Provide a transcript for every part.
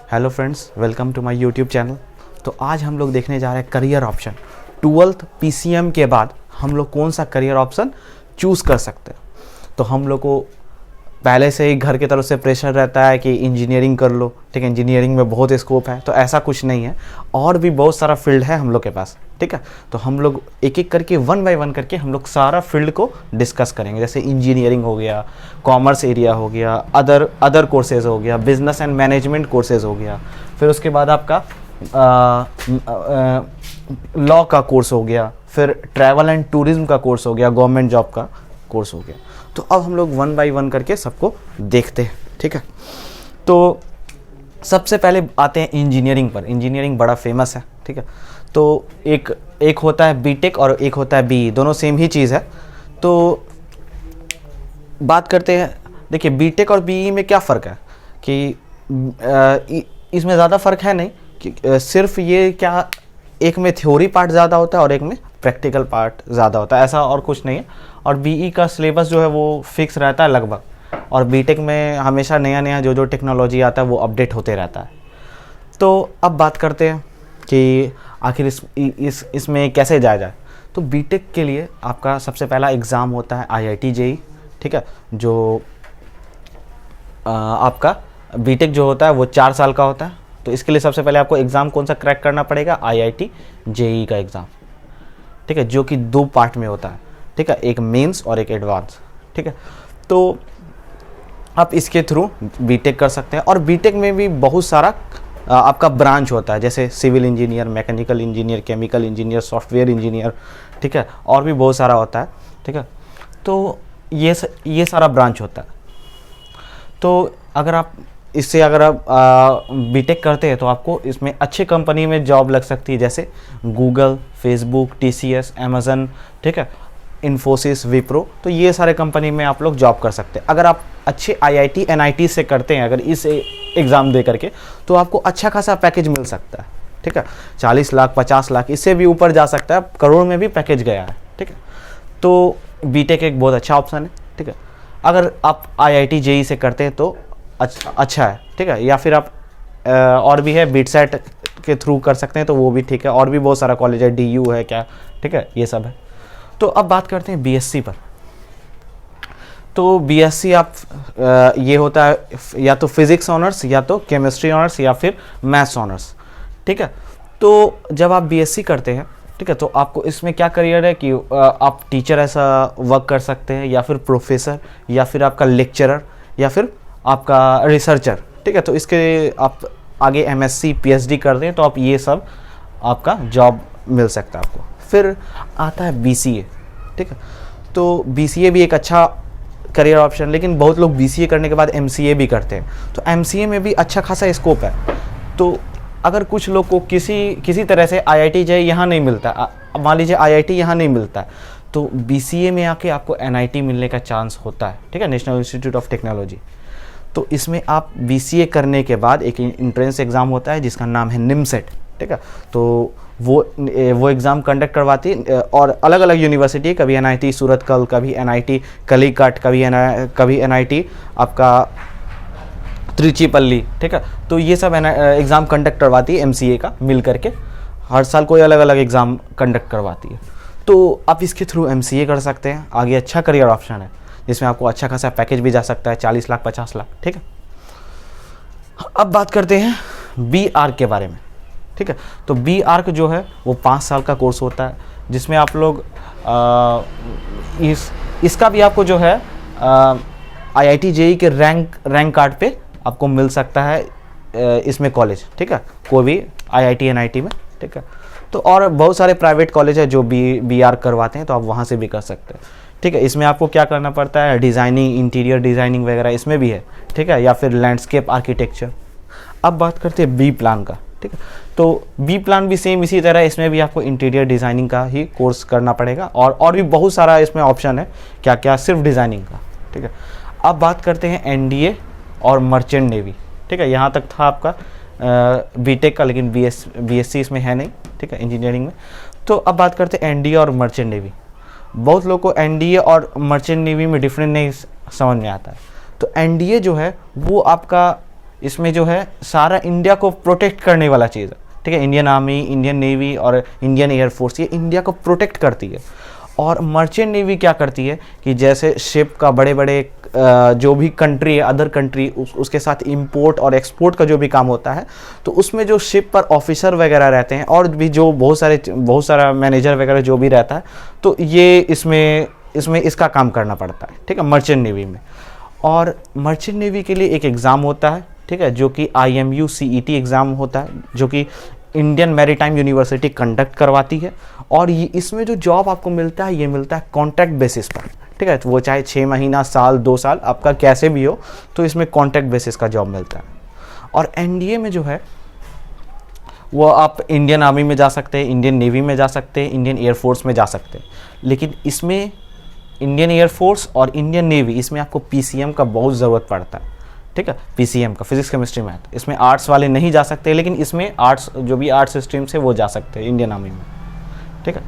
Hello friends, welcome to my YouTube channel. तो आज हम लोग देखने जा रहे हैं करियर ऑप्शन। 12th PCM के बाद हम लोग कौन सा करियर ऑप्शन चूज़ कर सकते हैं। तो हम लोग को पहले से ही घर की तरफ से प्रेशर रहता है कि इंजीनियरिंग कर लो, ठीक है, इंजीनियरिंग में बहुत स्कोप है। तो ऐसा कुछ नहीं है, और भी बहुत सारा फील्ड है हम लोग के पास, ठीक है। तो हम लोग एक एक करके वन बाय वन करके हम लोग सारा फील्ड को डिस्कस करेंगे। जैसे इंजीनियरिंग हो गया, कॉमर्स एरिया हो गया, अदर कोर्सेज हो गया, बिजनेस एंड मैनेजमेंट कोर्सेज हो गया, फिर उसके बाद आपका लॉ का कोर्स हो गया, फिर ट्रैवल एंड टूरिज्म का कोर्स हो गया, गवर्नमेंट जॉब का कोर्स हो गया। तो अब हम लोग वन बाय वन करके सबको देखते हैं, ठीक है। तो सबसे पहले आते हैं इंजीनियरिंग पर। इंजीनियरिंग बड़ा फेमस है, ठीक है। तो एक होता है बीटेक और एक होता है बीई, दोनों सेम ही चीज़ है। तो बात करते हैं, देखिए बीटेक और बीई में क्या फ़र्क है कि इसमें ज़्यादा फ़र्क है नहीं कि सिर्फ ये क्या, एक में थ्योरी पार्ट ज़्यादा होता है और एक में प्रैक्टिकल पार्ट ज़्यादा होता है, ऐसा और कुछ नहीं है। और बीई का सिलेबस जो है वो फिक्स रहता है लगभग, और बीटेक में हमेशा नया नया जो टेक्नोलॉजी आता है वो अपडेट होते रहता है। तो अब बात करते हैं कि आखिर इसमें कैसे जाया जाए। तो बीटेक के लिए आपका सबसे पहला एग्ज़ाम होता है IIT JEE, ठीक है। जो आपका बीटेक जो होता है वो 4 साल का होता है। तो इसके लिए सबसे पहले आपको एग्ज़ाम कौन सा क्रैक करना पड़ेगा, IIT JEE का एग्ज़ाम, ठीक है, जो कि 2 पार्ट में होता है, ठीक है, एक मेंस और एक एडवांस, ठीक है। तो आप इसके थ्रू बीटेक कर सकते हैं। और बीटेक में भी बहुत सारा आपका ब्रांच होता है, जैसे civil engineer, mechanical engineer, chemical engineer, software engineer, ठीक है, और भी बहुत सारा होता है, ठीक है। तो ये सारा ब्रांच होता है। तो अगर आप बीटेक करते हैं तो आपको इसमें अच्छे कंपनी में जॉब लग सकती है, जैसे गूगल, फेसबुक, TCS, अमेज़न, ठीक है, इन्फोसिस, विप्रो। तो ये सारे कंपनी में आप लोग जॉब कर सकते हैं। अगर आप अच्छे IIT NIT से करते हैं, अगर इस एग्ज़ाम दे करके, तो आपको अच्छा खासा पैकेज मिल सकता है, ठीक है। 40 लाख, 50 लाख, इससे भी ऊपर जा सकता है, करोड़ में भी पैकेज गया है, ठीक है। तो बीटेक एक बहुत अच्छा ऑप्शन है, ठीक है। अगर आप IIT JEE से करते हैं तो अच्छा है, ठीक है। या फिर आप और भी है, बीटसेट के थ्रू कर सकते हैं, तो वो भी ठीक है। और भी बहुत सारा कॉलेज है, DU है क्या, ठीक है, ये सब है। तो अब बात करते हैं BSc पर। तो BSc आप ये होता है या तो फिज़िक्स ऑनर्स, या तो केमिस्ट्री ऑनर्स, या फिर मैथ्स ऑनर्स, ठीक है। तो जब आप BSc करते हैं, ठीक है, तो आपको इसमें क्या करियर है कि आप टीचर ऐसा वर्क कर सकते हैं, या फिर प्रोफेसर, या फिर आपका लेक्चरर, या फिर आपका रिसर्चर, ठीक है। तो इसके आप आगे MSc PhD कर दें तो आप ये सब आपका जॉब मिल सकता है आपको। फिर आता है BCA, ठीक है। तो BCA भी एक अच्छा करियर ऑप्शन, लेकिन बहुत लोग BCA करने के बाद MCA भी करते हैं। तो MCA में भी अच्छा खासा स्कोप है। तो अगर कुछ लोग को किसी तरह से IIT JEE यहाँ नहीं मिलता, मान लीजिए IIT यहाँ नहीं मिलता है, तो BCA में आके आपको NIT मिलने का चांस होता है, ठीक है, नेशनल इंस्टीट्यूट ऑफ टेक्नोलॉजी। तो इसमें आप BCA करने के बाद एक इंट्रेंस एग्ज़ाम होता है जिसका नाम है NIMSET, ठीक है। तो वो एग्ज़ाम कंडक्ट करवाती है, और अलग अलग यूनिवर्सिटी, कभी NIT सूरतकल, कभी NIT कलीकट, कभी NIT आपका त्रिचीपल्ली, ठीक है। तो ये सब एग्ज़ाम कंडक्ट करवाती है MCA का मिल करके, हर साल कोई अलग अलग एग्ज़ाम कंडक्ट करवाती है। तो आप इसके थ्रू MCA कर सकते हैं। आगे अच्छा करियर ऑप्शन है जिसमें आपको अच्छा खासा पैकेज भी जा सकता है, 40 लाख, 50 लाख, ठीक है। अब बात करते हैं BArc के बारे में, ठीक है। तो BArc जो है वो 5 साल का कोर्स होता है, जिसमें आप लोग इसका भी आपको जो है IIT JEE के रैंक कार्ड पे आपको मिल सकता है इसमें कॉलेज, ठीक है, कोई भी IIT NIT में, ठीक है। तो और बहुत सारे प्राइवेट कॉलेज है जो BArc करवाते हैं, तो आप वहाँ से भी कर सकते हैं, ठीक है। इसमें आपको क्या करना पड़ता है, डिज़ाइनिंग, इंटीरियर डिज़ाइनिंग वगैरह इसमें भी है, ठीक है, या फिर लैंडस्केप आर्किटेक्चर। अब बात करते हैं B प्लान का, ठीक है। तो B प्लान भी सेम इसी तरह, इसमें भी आपको इंटीरियर डिज़ाइनिंग का ही कोर्स करना पड़ेगा, और भी बहुत सारा इसमें ऑप्शन है, क्या क्या, सिर्फ डिज़ाइनिंग का, ठीक है। अब बात करते हैं NDA और मर्चेंट नेवी, ठीक है। यहाँ तक था आपका बीटेक का, लेकिन BSc इसमें है नहीं, ठीक है, इंजीनियरिंग में। तो अब बात करते हैं NDA और मर्चेंट नेवी। बहुत लोग को NDA और मर्चेंट नेवी में डिफरेंट नहीं समझ में आता है। तो NDA जो है वो आपका इसमें जो है सारा इंडिया को प्रोटेक्ट करने वाला चीज़ है, ठीक है। इंडियन आर्मी, इंडियन नेवी और इंडियन एयरफोर्स ये इंडिया को प्रोटेक्ट करती है। और मर्चेंट नेवी क्या करती है कि जैसे शिप का बड़े बड़े जो भी कंट्री है, अदर कंट्री, उसके साथ इंपोर्ट और एक्सपोर्ट का जो भी काम होता है, तो उसमें जो शिप पर ऑफिसर वगैरह रहते हैं और भी जो बहुत सारा मैनेजर वगैरह जो भी रहता है, तो ये इसमें इसका काम करना पड़ता है, ठीक है, मर्चेंट नेवी में। और मर्चेंट नेवी के लिए एक एग्ज़ाम होता है, ठीक है, जो कि IMU CET एग्ज़ाम होता है, जो कि इंडियन मैरीटाइम यूनिवर्सिटी कंडक्ट करवाती है। और ये इसमें जो जॉब आपको मिलता है, ये मिलता है कॉन्ट्रैक्ट बेसिस पर, ठीक है। तो वो चाहे 6 महीना, साल, 2 साल, आपका कैसे भी हो, तो इसमें कॉन्ट्रैक्ट बेसिस का जॉब मिलता है। और NDA में जो है वो आप इंडियन आर्मी में जा सकते हैं, इंडियन नेवी में जा सकते हैं, इंडियन एयरफोर्स में जा सकते हैं। लेकिन इसमें इंडियन एयरफोर्स और इंडियन नेवी, इसमें आपको PCM का बहुत ज़रूरत पड़ता है, ठीक है। PCM का, फिजिक्स केमिस्ट्री मैथ। इसमें आर्ट्स वाले नहीं जा सकते, लेकिन इसमें आर्ट्स, जो भी आर्ट्स स्ट्रीम से वो जा सकते हैं इंडियन आर्मी में, ठीक है।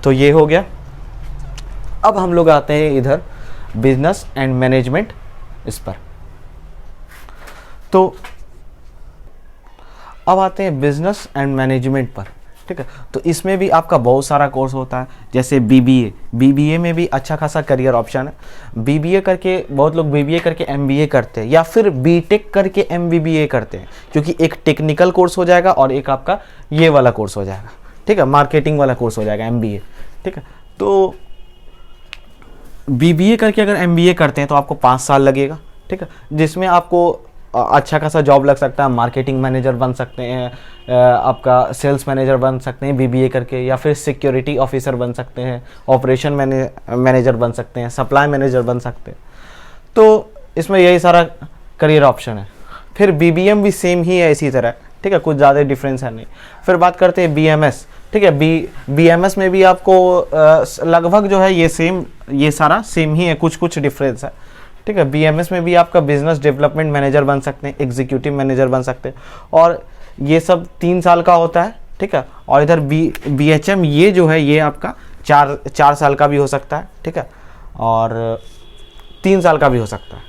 तो ये हो गया। अब हम लोग आते हैं इधर बिजनेस एंड मैनेजमेंट, इस पर। तो अब आते हैं बिजनेस एंड मैनेजमेंट पर, ठीक है। तो इसमें भी आपका बहुत सारा कोर्स होता है, जैसे BBA में भी अच्छा खासा करियर ऑप्शन है। BBA करके बहुत लोग BBA करके MBA करते हैं, या फिर BTech करके MBBA करते हैं, क्योंकि एक टेक्निकल कोर्स हो जाएगा और एक आपका ये वाला कोर्स हो जाएगा, ठीक है, मार्केटिंग वाला कोर्स हो जाएगा MBA, ठीक है। तो BBA करके अगर MBA करते हैं तो आपको 5 साल लगेगा, ठीक है, जिसमें आपको अच्छा खासा जॉब लग सकता है। मार्केटिंग मैनेजर बन सकते हैं, आपका सेल्स मैनेजर बन सकते हैं BBA करके, या फिर सिक्योरिटी ऑफिसर बन सकते हैं, ऑपरेशन मैनेजर बन सकते हैं, सप्लाई मैनेजर बन सकते हैं। तो इसमें यही सारा करियर ऑप्शन है। फिर BBM भी सेम ही है इसी तरह, ठीक है, कुछ ज़्यादा डिफरेंस है नहीं। फिर बात करते हैं BMS, ठीक है। BMS में भी आपको लगभग जो है ये सारा सेम ही है, कुछ डिफरेंस है, ठीक है। BMS में भी आपका बिजनेस डेवलपमेंट मैनेजर बन सकते हैं, एग्जीक्यूटिव मैनेजर बन सकते हैं, और ये सब 3 साल का होता है, ठीक है। और इधर BHM ये जो है ये आपका 4 साल का भी हो सकता है, ठीक है, और 3 साल का भी हो सकता है,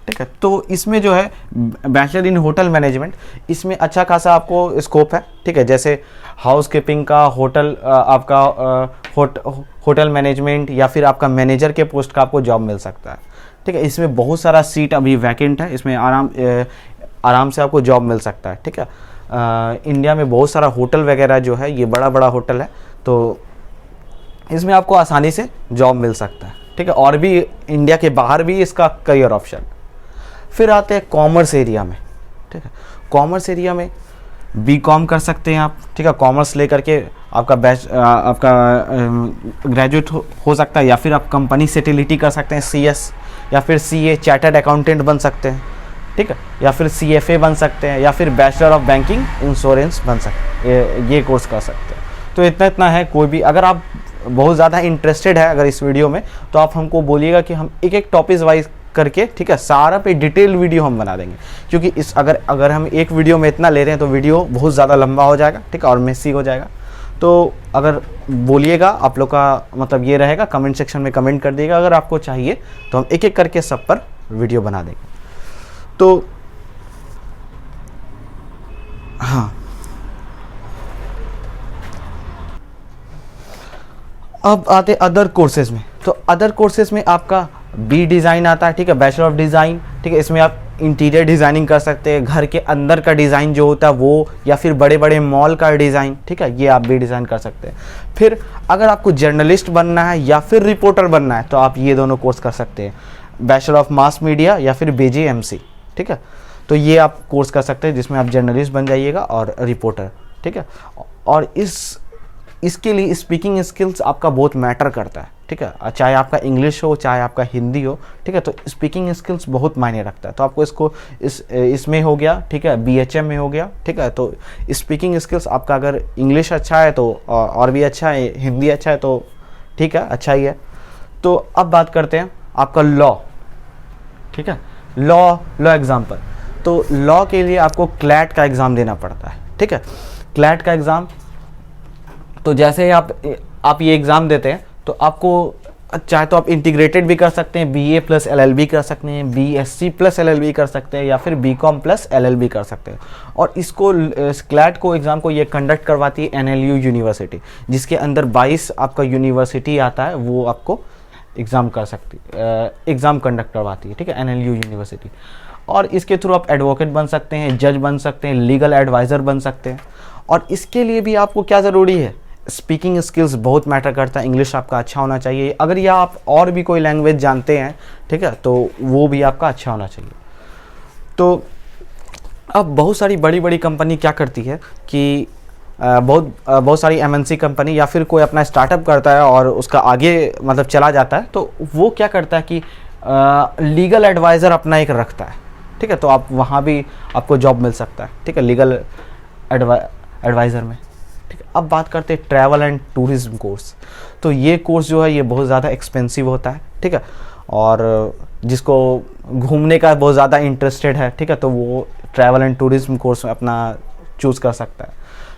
ठीक है। तो इसमें जो है बैचलर इन होटल मैनेजमेंट, इसमें अच्छा खासा आपको स्कोप है, ठीक है। जैसे हाउस कीपिंग का, होटल आपका होटल मैनेजमेंट, या फिर आपका मैनेजर के पोस्ट का आपको जॉब मिल सकता है, ठीक है। इसमें बहुत सारा सीट अभी वैकेंट है, इसमें आराम से आपको जॉब मिल सकता है, ठीक है। इंडिया में बहुत सारा होटल वगैरह जो है, ये बड़ा बड़ा होटल है, तो इसमें आपको आसानी से जॉब मिल सकता है, ठीक है। और भी इंडिया के बाहर भी इसका करियर ऑप्शन। फिर आते हैं कॉमर्स एरिया में, ठीक है। कॉमर्स एरिया में BCom कर सकते हैं आप, ठीक है। कॉमर्स लेकर के आपका आपका ग्रेजुएट हो सकता है, या फिर आप कंपनी सेटिलिटी कर सकते हैं, CS, या फिर CA चार्टर्ड अकाउंटेंट बन सकते हैं, ठीक है, या फिर CFA बन सकते हैं, या फिर बैचलर ऑफ बैंकिंग इंश्योरेंस बन सकते हैं, ये कोर्स कर सकते हैं। तो इतना है। कोई भी अगर आप बहुत ज़्यादा इंटरेस्टेड है अगर इस वीडियो में, तो आप हमको बोलिएगा कि हम एक टॉपिक वाइज करके, ठीक है, सारा पे डिटेल वीडियो हम बना देंगे, क्योंकि इस अगर हम एक वीडियो में इतना ले रहे हैं तो वीडियो बहुत ज़्यादा लंबा हो जाएगा, ठीक है, और मेसी हो जाएगा। तो अगर बोलिएगा, आप लोग का मतलब ये रहेगा, कमेंट सेक्शन में कमेंट कर दिएगा अगर आपको चाहिए, तो हम एक करके सब पर वीडियो बना देंगे। तो हाँ, अब आते अदर कोर्सेज में। तो अदर कोर्सेज में आपका डिज़ाइन आता है, ठीक है, बैचलर ऑफ डिज़ाइन, ठीक है। इसमें आप इंटीरियर डिज़ाइनिंग कर सकते हैं, घर के अंदर का डिज़ाइन जो होता है वो, या फिर बड़े बड़े मॉल का डिज़ाइन, ठीक है, ये आप भी डिज़ाइन कर सकते हैं। फिर अगर आपको जर्नलिस्ट बनना है या फिर रिपोर्टर बनना है, तो आप ये दोनों कोर्स कर सकते हैं, बैचलर ऑफ मास मीडिया या फिर BGMC, ठीक है। तो ये आप कोर्स कर सकते हैं, जिसमें आप जर्नलिस्ट बन जाइएगा और रिपोर्टर, ठीक है। और इसके लिए स्पीकिंग स्किल्स आपका बहुत मैटर करता है, ठीक है, चाहे आपका इंग्लिश हो चाहे आपका हिंदी हो, ठीक है। तो स्पीकिंग स्किल्स बहुत मायने रखता है, तो आपको इसको इसमें हो गया, ठीक है, BHM में हो गया, ठीक है। तो स्पीकिंग स्किल्स आपका अगर इंग्लिश अच्छा है तो और भी अच्छा है, हिंदी अच्छा है तो ठीक है, अच्छा ही है। तो अब बात करते हैं आपका लॉ, ठीक है, लॉ एग्ज़ाम पर। तो लॉ के लिए आपको क्लैट का एग्ज़ाम देना पड़ता है, ठीक है। क्लैट का एग्ज़ाम, तो जैसे ही आप ये एग्ज़ाम देते हैं तो आपको चाहे तो आप इंटीग्रेटेड भी कर सकते हैं, BA प्लस LLB कर सकते हैं, BSc प्लस LLB कर सकते हैं, या फिर BCom प्लस LLB कर सकते हैं। और इसको क्लैट को एग्ज़ाम को ये कंडक्ट करवाती है NLU यूनिवर्सिटी, जिसके अंदर 22 आपका यूनिवर्सिटी आता है, वो आपको एग्ज़ाम कर सकती एग्ज़ाम कंडक्ट करवाती है, ठीक है, NLU यूनिवर्सिटी। और इसके थ्रू आप एडवोकेट बन सकते हैं, जज बन सकते हैं, लीगल एडवाइज़र बन सकते हैं। और इसके लिए भी आपको क्या ज़रूरी है, स्पीकिंग स्किल्स बहुत मैटर करता है, इंग्लिश आपका अच्छा होना चाहिए। अगर या आप और भी कोई लैंग्वेज जानते हैं, ठीक है, तो वो भी आपका अच्छा होना चाहिए। तो अब बहुत सारी बड़ी बड़ी कंपनी क्या करती है कि बहुत सारी MNC कंपनी या फिर कोई अपना स्टार्टअप करता है और उसका आगे मतलब चला जाता है, तो वो क्या करता है कि लीगल एडवाइज़र अपना एक रखता है, ठीक है, तो आप वहाँ भी आपको जॉब मिल सकता है, ठीक है, लीगल एडवाइज़र में। ठीक है, अब बात करते हैं ट्रैवल एंड टूरिज़्म कोर्स। तो ये कोर्स जो है ये बहुत ज़्यादा एक्सपेंसिव होता है, ठीक है, और जिसको घूमने का बहुत ज़्यादा इंटरेस्टेड है, ठीक है, तो वो ट्रैवल एंड टूरिज़्म कोर्स में अपना चूज़ कर सकता है।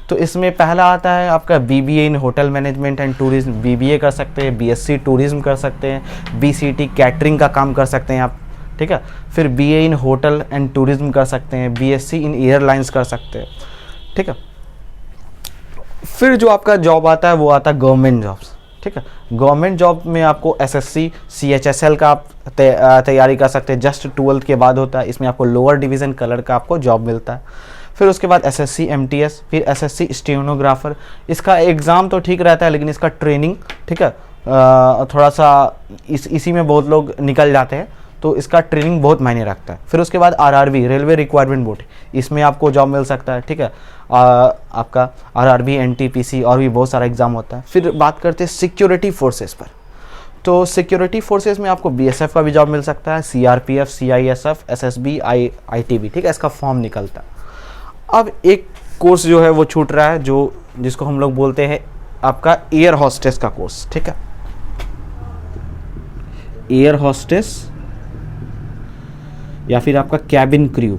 तो इसमें पहला आता है आपका BBA in hotel management and tourism, BBA कर सकते हैं, BSc टूरिज़्म कर सकते हैं, BCT कैटरिंग का काम कर सकते हैं आप, ठीक है, फिर BA in hotel and tourism कर सकते हैं, BSc इन एयरलाइंस कर सकते हैं, ठीक है। फिर जो आपका जॉब आता है वो आता है गवर्नमेंट जॉब्स, ठीक है। गवर्नमेंट जॉब में आपको SSC CHSL का आप तैयारी कर सकते हैं, जस्ट 12th के बाद होता है, इसमें आपको लोअर डिवीज़न कलर का आपको जॉब मिलता है। फिर उसके बाद SSC MTS, फिर SSC स्टेनोग्राफर। इसका एग्ज़ाम तो ठीक रहता है लेकिन इसका ट्रेनिंग, ठीक है, थोड़ा सा इसी में बहुत लोग निकल जाते हैं, तो इसका ट्रेनिंग बहुत मायने रखता है। फिर उसके बाद RRB रेलवे रिक्वायरमेंट बोर्ड, इसमें आपको जॉब मिल सकता है, ठीक है, आपका RRB NTPC और भी बहुत सारा एग्ज़ाम होता है। फिर बात करते हैं सिक्योरिटी फोर्सेस पर। तो सिक्योरिटी फोर्सेस में आपको BSF का भी जॉब मिल सकता है, CRPF CISF SSB ITB, ठीक है, इसका फॉर्म निकलता है। अब एक कोर्स जो है वो छूट रहा है, जो जिसको हम लोग बोलते हैं आपका एयर हॉस्टेस का कोर्स, ठीक है, एयर हॉस्टेस या फिर आपका कैबिन क्रू,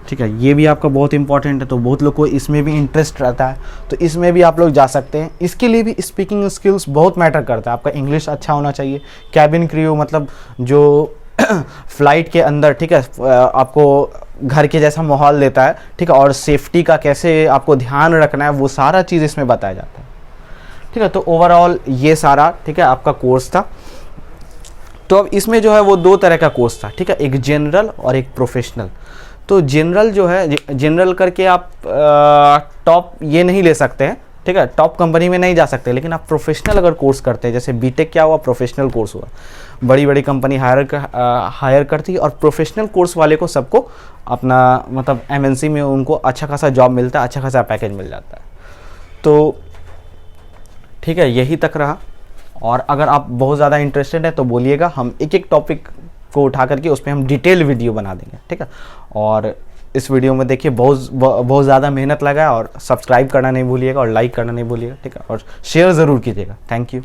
ठीक है, ये भी आपका बहुत इंपॉर्टेंट है। तो बहुत लोग को इसमें भी इंटरेस्ट रहता है, तो इसमें भी आप लोग जा सकते हैं। इसके लिए भी स्पीकिंग स्किल्स बहुत मैटर करता है, आपका इंग्लिश अच्छा होना चाहिए। कैबिन क्रू मतलब जो फ्लाइट के अंदर, ठीक है, आपको घर के जैसा माहौल देता है, ठीक है, और सेफ्टी का कैसे आपको ध्यान रखना है वो सारा चीज़ इसमें बताया जाता है, ठीक है। तो ओवरऑल ये सारा, ठीक है, आपका कोर्स था। तो अब इसमें जो है वो 2 तरह का कोर्स था, ठीक है, एक जनरल और एक प्रोफेशनल। तो जनरल जो है, जनरल करके आप टॉप ये नहीं ले सकते हैं, ठीक है, टॉप कंपनी में नहीं जा सकते, लेकिन आप प्रोफेशनल अगर कोर्स करते हैं, जैसे बीटेक क्या हुआ, प्रोफेशनल कोर्स हुआ, बड़ी बड़ी कंपनी हायर करती है, और प्रोफेशनल कोर्स वाले को सबको अपना मतलब MNC में उनको अच्छा खासा जॉब मिलता है, अच्छा खासा पैकेज मिल जाता है। तो ठीक है, यही तक रहा। और अगर आप बहुत ज़्यादा इंटरेस्टेड है तो बोलिएगा, हम एक एक टॉपिक को उठा करके उस पर हम डिटेल वीडियो बना देंगे, ठीक है। और इस वीडियो में देखिए बहुत ज़्यादा मेहनत लगा है, और सब्सक्राइब करना नहीं भूलिएगा और लाइक करना नहीं भूलिएगा, ठीक है, और शेयर ज़रूर कीजिएगा। Thank you.